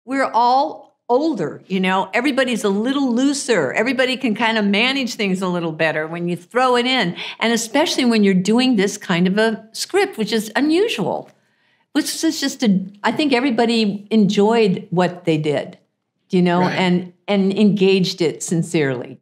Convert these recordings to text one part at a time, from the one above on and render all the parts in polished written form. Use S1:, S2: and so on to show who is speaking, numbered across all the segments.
S1: we're all older, everybody's a little looser. Everybody can kind of manage things a little better when you throw it in. And especially when you're doing this kind of a script, which is unusual. Which is just I think everybody enjoyed what they did, right. and engaged it sincerely.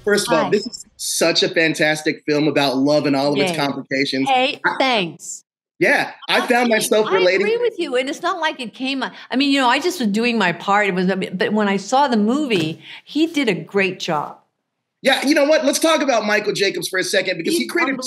S2: First of all, this is such a fantastic film about love and all of its complications.
S1: Hey, thanks.
S2: Yeah, I found myself relating.
S1: I agree with you, and it's not like it came. I mean, I just was doing my part. But when I saw the movie, he did a great job.
S2: Yeah, you know what? Let's talk about Michael Jacobs for a second because he created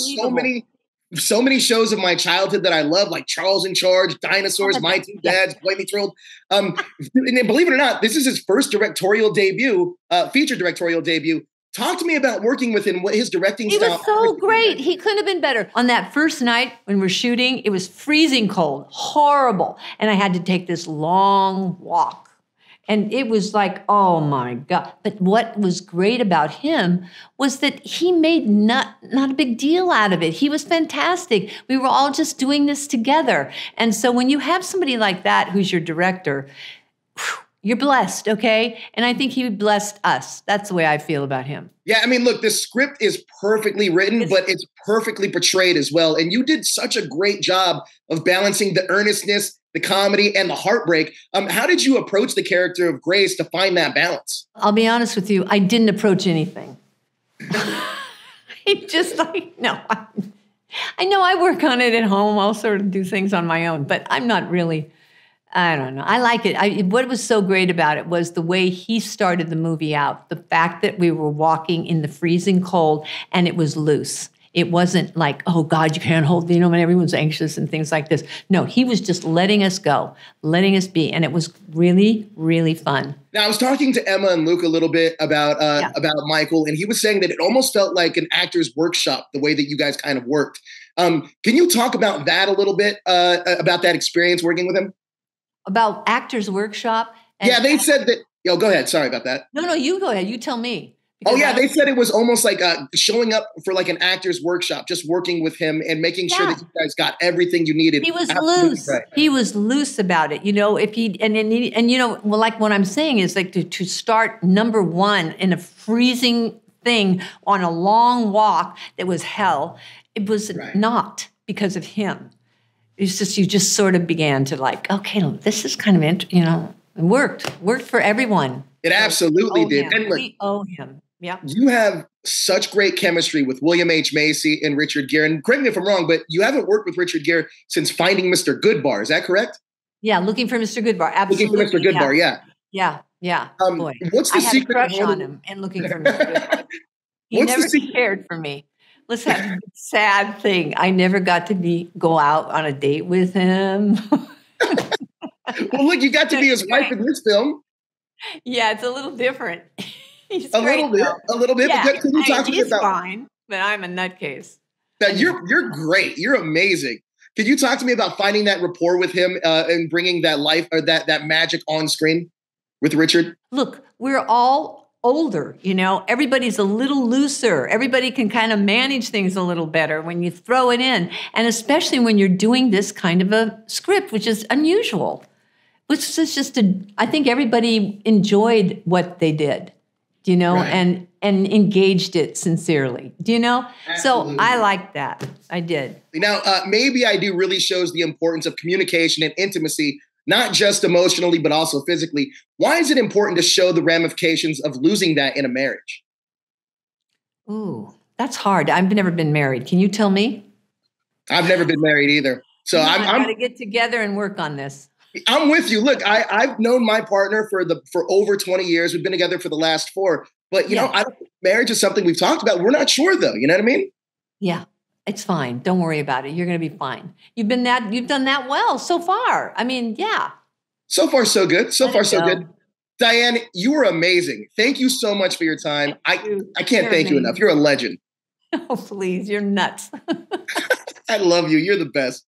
S2: so many shows of my childhood that I love, like Charles in Charge, Dinosaurs, My Two Dads, Boy Meets World. And believe it or not, this is his first directorial debut, feature directorial debut. Talk to me about working with him, what his directing style.
S1: He was so great. He couldn't have been better. On that first night when we're shooting, it was freezing cold, horrible. And I had to take this long walk. And it was like, oh my God. But what was great about him was that he made not a big deal out of it. He was fantastic. We were all just doing this together. And so when you have somebody like that who's your director, you're blessed, okay? And I think he blessed us. That's the way I feel about him.
S2: Yeah, I mean, look, the script is perfectly written, but it's perfectly portrayed as well. And you did such a great job of balancing the earnestness, the comedy, and the heartbreak. How did you approach the character of Grace to find that balance?
S1: I'll be honest with you, I didn't approach anything. I know I work on it at home. I'll sort of do things on my own, but I'm not really... I don't know. I like it. What was so great about it was the way he started the movie out. The fact that we were walking in the freezing cold and it was loose. It wasn't like, oh God, you can't hold, when everyone's anxious and things like this. No, he was just letting us go, letting us be. And it was really, really fun.
S2: Now, I was talking to Emma and Luke a little bit about Michael, and he was saying that it almost felt like an actor's workshop, the way that you guys kind of worked. Can you talk about that a little bit, about that experience working with him?
S1: About Actors Workshop?
S2: Yeah, they said that. Go ahead. Sorry about that.
S1: No, you go ahead. You tell me.
S2: They said it was almost like showing up for like an actor's workshop, just working with him and making sure that you guys got everything you needed.
S1: He was loose. Right. He was loose about it. Like what I'm saying is like to start number one in a freezing thing on a long walk that was hell. It was not because of him. It's just, you just sort of began to like, okay, this is kind of, it worked for everyone.
S2: It absolutely did.
S1: And we owe him. Yeah.
S2: You have such great chemistry with William H. Macy and Richard Gere. And correct me if I'm wrong, but you haven't worked with Richard Gere since Finding Mr. Goodbar. Is that correct?
S1: Yeah. Looking for Mr. Goodbar. Absolutely.
S2: Looking for Mr. Goodbar. Yeah.
S1: Yeah.
S2: Boy. What's the secret?
S1: I had a crush on him and Looking for Mr. Goodbar. He never cared for me. Let's have a sad thing. I never got to go out on a date with him.
S2: Well, look, you got to be his wife in this film.
S1: Yeah, it's a little different. He's
S2: a little bit.
S1: Yeah.
S2: But can you talk to me about?
S1: Fine, but I'm a nutcase.
S2: Now, you're great. You're amazing. Could you talk to me about finding that rapport with him and bringing that life or that magic on screen with Richard?
S1: Look, we're all older, everybody's a little looser. Everybody can kind of manage things a little better when you throw it in. And especially when you're doing this kind of a script, which is unusual. Which is just I think everybody enjoyed what they did, right. and engaged it sincerely. Absolutely. So I like that. I did.
S2: Now, Maybe I Do really shows the importance of communication and intimacy, not just emotionally, but also physically. Why is it important to show the ramifications of losing that in a marriage?
S1: Ooh, that's hard. I've never been married. Can you tell me?
S2: I've never been married either. So I'm
S1: got to get together and work on this.
S2: I'm with you. Look, I've known my partner for over 20 years. We've been together for the last 4. But, marriage is something we've talked about. We're not sure, though. You know what I mean?
S1: Yeah. It's fine. Don't worry about it. You're going to be fine. You've done that well so far. I mean, yeah.
S2: So far, so good. So good. Diane, you were amazing. Thank you so much for your time. I can't thank you enough. You're a legend.
S1: Oh, please. You're nuts.
S2: I love you. You're the best.